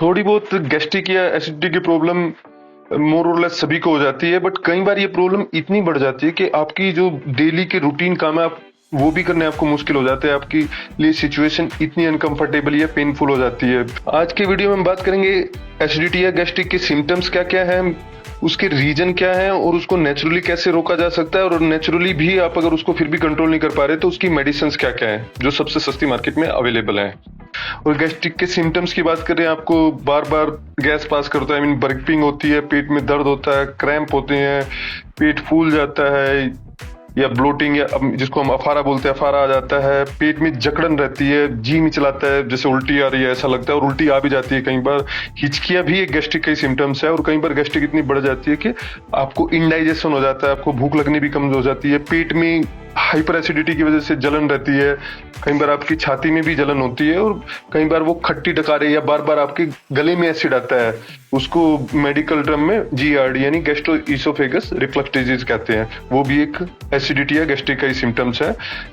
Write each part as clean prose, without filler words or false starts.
थोड़ी बहुत गैस्ट्रिक या एसिडिटी की प्रॉब्लम मोर और लेस सभी को हो जाती है, बट कई बार ये प्रॉब्लम इतनी बढ़ जाती है कि आपकी जो डेली के रूटीन काम है आप वो भी करने आपको मुश्किल हो जाते हैं। आपकी लिए सिचुएशन इतनी अनकंफर्टेबल या पेनफुल हो जाती है। आज के वीडियो में हम बात करेंगे एसिडिटी या गैस्ट्रिक के सिम्टम्स क्या क्या है, उसके रीजन क्या है और उसको नेचुरली कैसे रोका जा सकता है, और नेचुरली भी आप अगर उसको फिर भी कंट्रोल नहीं कर पा रहे तो उसकी मेडिसिन क्या क्या है जो सबसे सस्ती मार्केट में अवेलेबल है। और गैस्ट्रिक के सिम्टम्स की बात करें, आपको बार बार गैस पास करता है, बर्पिंग होती है, पेट में दर्द होता है, क्रैम्प होते हैं, पेट फूल जाता है, या ब्लोटिंग या जिसको हम अफारा बोलते हैं अफारा आ जाता है, पेट में जकड़न रहती है, जी मिचलाता है, जैसे उल्टी आ रही है ऐसा लगता है, और उल्टी आ भी जाती है कई बार। हिचकियां भी एक गैस्ट्रिक का ही सिम्टम्स है, और कई बार गैस्ट्रिक इतनी बढ़ जाती है कि आपको इंडाइजेशन हो जाता है, आपको भूख लगनी भी कम हो जाती है, पेट में हाइपर एसिडिटी की वजह से जलन रहती है, कई बार आपकी छाती में भी जलन होती है, और कई बार वो खट्टी डकारे या बार बार आपके गले में एसिड आता है, उसको मेडिकल टर्म में जीआरडी यानी गैस्ट्रो इसोफेगस रिफ्लक्स डिजीज कहते हैं। वो भी एक एसिडिटी या गैस्ट्रिक का ही सिम्टम्स है।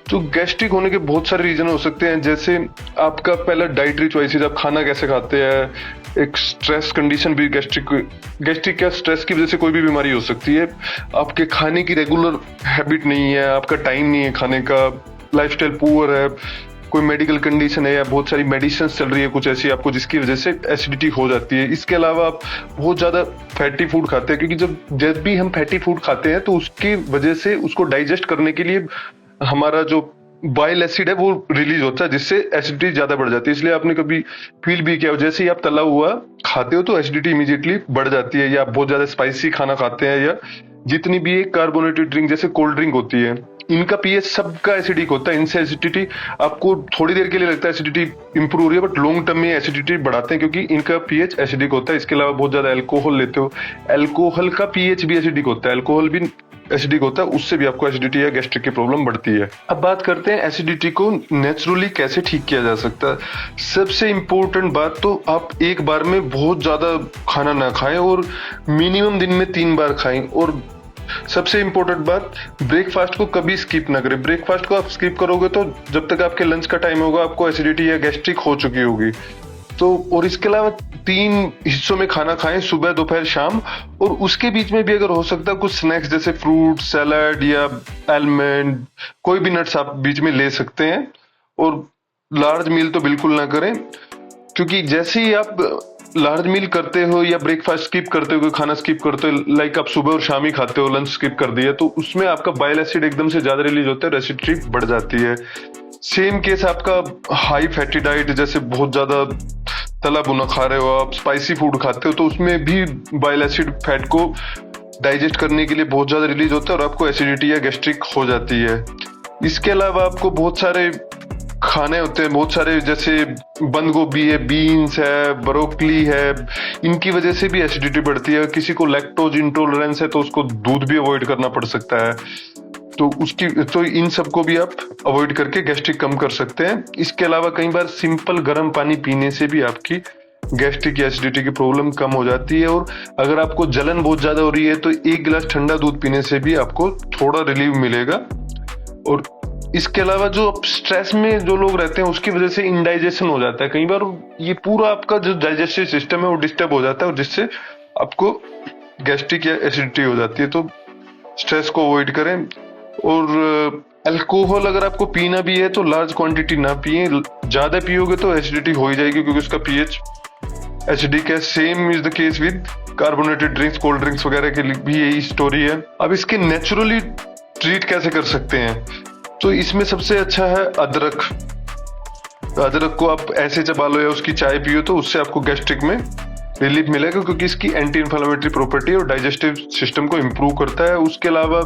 तो गैस्ट्रिक होने के बहुत सारे रीजन हो सकते हैं, जैसे आपका पहला डाइटरी चॉइसेस, आप खाना कैसे खाते हैं, एक स्ट्रेस कंडीशन भी गैस्ट्रिक या स्ट्रेस की वजह से कोई भी बीमारी हो सकती है। आपके खाने की रेगुलर हैबिट नहीं है, आपका टाइम नहीं है खाने का, लाइफस्टाइल पुअर है, कोई मेडिकल कंडीशन है या बहुत सारी मेडिसिन चल रही है कुछ ऐसी आपको जिसकी वजह से एसिडिटी हो जाती है। इसके अलावा आप बहुत ज्यादा फैटी फूड खाते हैं, क्योंकि जब भी हम फैटी फूड खाते हैं तो उसकी वजह से उसको डाइजेस्ट करने के लिए हमारा जो बाइल एसिड है वो रिलीज होता है, जिससे एसिडिटी ज्यादा बढ़ जाती है। इसलिए आपने कभी फील भी किया हो, जैसे ही आप तला हुआ खाते हो तो एसिडिटी इमीडिएटली बढ़ जाती है, या आप बहुत ज्यादा स्पाइसी खाना खाते हैं, या जितनी भी कार्बोनेटेड ड्रिंक जैसे कोल्ड ड्रिंक होती है, इनका पीएच सबका एसिडिक होता है। इनसे एसिडिटी आपको थोड़ी देर के लिए लगता है एसिडिटी इंप्रूव हो रही है, बट लॉन्ग टर्म में एसिडिटी बढ़ाते हैं, क्योंकि इनका पीएच एसिडिक होता है। इसके अलावा बहुत ज्यादा अल्कोहल लेते हो, अल्कोहल का पीएच भी एसिडिक होता है, अल्कोहल भी एसिडिक होता है, उससे भी आपको एसिडिटी या गैस्ट्रिक की प्रॉब्लम बढ़ती है। अब बात करते हैं एसिडिटी को नेचुरली कैसे ठीक किया जा सकता है। सबसे इंपॉर्टेंट बात तो आप एक बार में बहुत ज्यादा खाना ना खाएं, और मिनिमम दिन में 3 बार खाएं। और सबसे इंपॉर्टेंट बात, ब्रेकफास्ट को कभी स्किप ना करें। ब्रेकफास्ट को आप स्किप करोगे तो जब तक आपके लंच का टाइम होगा आपको एसिडिटी या गैस्ट्रिक हो चुकी होगी। तो और इसके अलावा 3 हिस्सों में खाना खाएं, सुबह दोपहर शाम, और उसके बीच में भी अगर हो सकता है कुछ स्नैक्स जैसे फ्रूट सैलड या आलमंड, कोई भी नट्स आप बीच में ले सकते हैं। और लार्ज मील तो बिल्कुल ना करें, क्योंकि जैसे ही आप लार्ज मील करते हो या ब्रेकफास्ट स्किप करते हो, खाना स्किप करते हो, लाइक आप सुबह और शाम ही खाते हो, लंच स्किप कर दिया, तो उसमें आपका बाइल एसिड एकदम से ज्यादा रिलीज होता है, एसिडिटी बढ़ जाती है। सेम केस आपका हाई फैटी डाइट, जैसे बहुत ज्यादा तला भुना खा रहे हो, आप स्पाइसी फूड खाते हो, तो उसमें भी बाइल एसिड फैट को डाइजेस्ट करने के लिए बहुत ज्यादा रिलीज होता है और आपको एसिडिटी या गैस्ट्रिक हो जाती है। इसके अलावा आपको बहुत सारे खाने होते हैं, बहुत सारे, जैसे बंद गोभी है, बीन्स है, ब्रोकली है, इनकी वजह से भी एसिडिटी बढ़ती है। किसी को लैक्टोज इंटॉलरेंस है तो उसको दूध भी अवॉइड करना पड़ सकता है, तो इन सबको भी आप अवॉइड करके गैस्ट्रिक कम कर सकते हैं। इसके अलावा कई बार सिंपल गर्म पानी पीने से भी आपकी गैस्ट्रिक या एसिडिटी की प्रॉब्लम कम हो जाती है। और अगर आपको जलन बहुत ज्यादा हो रही है तो 1 गिलास ठंडा दूध पीने से भी आपको थोड़ा रिलीफ मिलेगा। और इसके अलावा जो स्ट्रेस में जो लोग रहते हैं उसकी वजह से इंडाइजेशन हो जाता है, कई बार ये पूरा आपका जो डाइजेस्टिव सिस्टम है वो डिस्टर्ब हो जाता है, और जिससे आपको गैस्ट्रिक या एसिडिटी हो जाती है। तो स्ट्रेस को अवॉइड करें। और अल्कोहल अगर आपको पीना भी है तो लार्ज क्वांटिटी ना पिए, ज्यादा पियोगे तो एसिडिटी हो ही जाएगी, क्योंकि उसका पीएच एसिडिक है। Same is the case with carbonated drinks, cold drinks वगैरह के लिए भी यही स्टोरी है। अब इसके नेचुरली ट्रीट कैसे कर सकते हैं, तो इसमें सबसे अच्छा है अदरक। अदरक को आप ऐसे चबा लो या उसकी चाय पियो तो उससे आपको गैस्ट्रिक में रिलीफ मिलेगा, क्योंकि इसकी एंटी इन्फ्लेमेटरी प्रॉपर्टी और डाइजेस्टिव सिस्टम को इंप्रूव करता है। उसके अलावा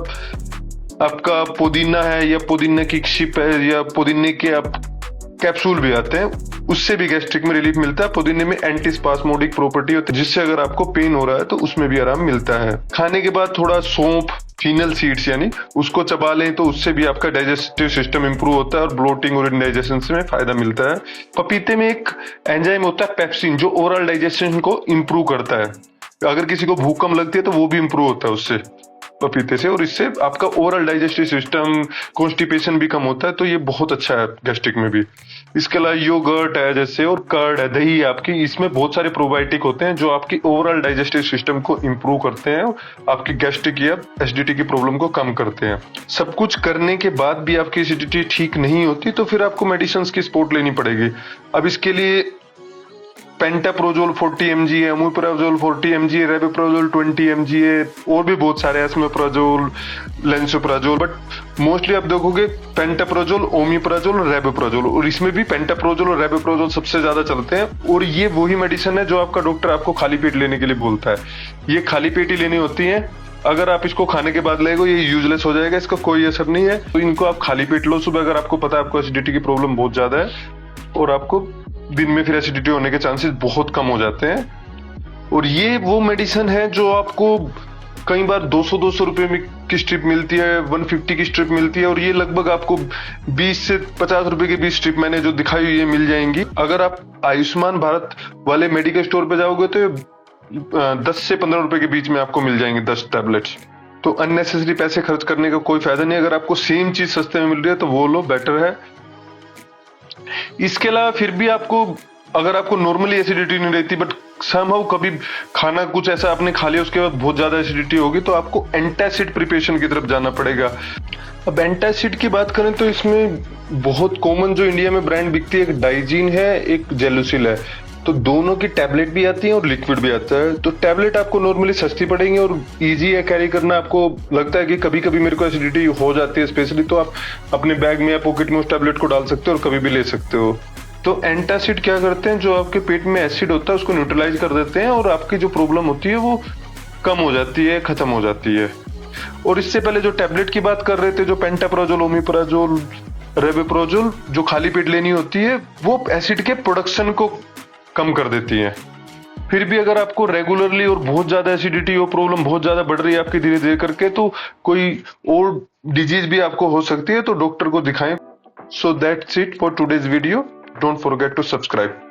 आपका पुदीना है, या पुदीना की शिप है, या पुदीने के आप कैप्सूल भी आते हैं, उससे भी गैस्ट्रिक में रिलीफ मिलता है। पुदीने में एंटी स्पास्मोडिक प्रॉपर्टी होती है, जिससे अगर आपको पेन हो रहा है तो उसमें भी आराम मिलता है। खाने के बाद थोड़ा सौंफ, फीनल सीड्स यानी उसको चबा लें तो उससे भी आपका डाइजेस्टिव सिस्टम इंप्रूव होता है और ब्लोटिंग और इंडाइजेशन में फायदा मिलता है। पपीते में एक एंजाइम होता है पेप्सिन, जो ओरल डाइजेशन को इंप्रूव करता है। अगर किसी को भूख कम लगती है तो वो भी इंप्रूव होता है उससे। पपीते से, और इससे आपका ओवरऑल डाइजेस्टिव सिस्टम, कॉन्स्टिपेशन भी कम होता है, तो ये बहुत अच्छा है गैस्ट्रिक में भी। इसके अलावा योगर्ट है जैसे, और कर्ड है, दही है आपकी, इसमें बहुत सारे प्रोबायोटिक होते हैं जो आपकी ओवरऑल डाइजेस्टिव सिस्टम को इंप्रूव करते हैं, आपकी गैस्ट्रिक या एसिडिटी की प्रॉब्लम को कम करते हैं। सब कुछ करने के बाद भी आपकी एसिडिटी ठीक नहीं होती तो फिर आपको मेडिसिन की सपोर्ट लेनी पड़ेगी। अब इसके लिए पेंटाप्रोजोल 40 mg है, ओमेप्राजोल 40 mg है, रेबिप्राजोल 20 mg है, और भी बहुत सारे एस्मेप्राजोल, लेंसोप्राजोल, बट मोस्टली आप देखोगे पेंटाप्रोजोल, ओमेप्राजोल, रेबिप्राजोल, और इसमें भी पेंटाप्रोजोल और रेबिप्राजोल सबसे ज्यादा चलते हैं। और ये वही मेडिसिन है जो आपका डॉक्टर आपको खाली पेट लेने के लिए बोलता है। ये खाली पेट ही लेनी होती है। अगर आप इसको खाने के बाद लेगो ये यूजलेस हो जाएगा, इसका कोई असर नहीं है। तो इनको आप खाली पेट लो सुबह, अगर आपको पता है आपको एसिडिटी की प्रॉब्लम बहुत ज्यादा है, और आपको दिन में फिर एसिडिटी होने के चांसेस बहुत कम हो जाते हैं। और ये वो मेडिसिन है जो आपको कई बार 200 रुपए में की स्ट्रिप मिलती है, 150 की स्ट्रिप मिलती है, और ये लगभग आपको 20 से 50 रुपए की भी स्ट्रिप मैंने जो दिखाई हुई है मिल जाएंगी। अगर आप आयुष्मान भारत वाले मेडिकल स्टोर पे जाओगे तो 10 से 15 रुपए के बीच में आपको मिल जाएंगे 10 टैबलेट्स। तो अननेसेसरी पैसे खर्च करने का कोई फायदा नहीं। अगर आपको सेम चीज सस्ते में मिल रही है तो वो लो, बेटर है। इसके अलावा फिर भी आपको, अगर आपको नॉर्मली एसिडिटी नहीं रहती बट समहाउ कभी खाना कुछ ऐसा आपने खा लिया उसके बाद बहुत ज्यादा एसिडिटी होगी, तो आपको एंटासिड प्रिपरेशन की तरफ जाना पड़ेगा। अब एंटासिड की बात करें तो इसमें बहुत कॉमन जो इंडिया में ब्रांड बिकती है, एक डाइजीन है, एक जेलुसिल है। तो दोनों की टैबलेट भी आती है और लिक्विड भी आता है। तो टैबलेट आपको नॉर्मली सस्ती पड़ेगी और इजी है कैरी करना। आपको लगता है कि कभी कभी मेरे को एसिडिटी हो जाती है स्पेशली, तो आप अपने बैग में या पॉकेट में उस टैबलेट को डाल सकते हो और कभी भी ले सकते हो। तो एंटासिड क्या करते हैं, जो आपके पेट में एसिड होता है उसको न्यूट्रलाइज कर देते हैं, और आपकी जो प्रॉब्लम होती है वो कम हो जाती है, खत्म हो जाती है। और इससे पहले जो टैबलेट की बात कर रहे थे, जो पेंटाप्राजोल, ओमेप्राजोल, रेबिप्राजोल, जो खाली पेट लेनी होती है, वो एसिड के प्रोडक्शन को कम कर देती है। फिर भी अगर आपको रेगुलरली और बहुत ज्यादा एसिडिटी हो, प्रॉब्लम बहुत ज्यादा बढ़ रही है आपकी धीरे धीरे करके, तो कोई और डिजीज भी आपको हो सकती है, तो डॉक्टर को दिखाएं। So that's it for today's video. Don't forget to subscribe.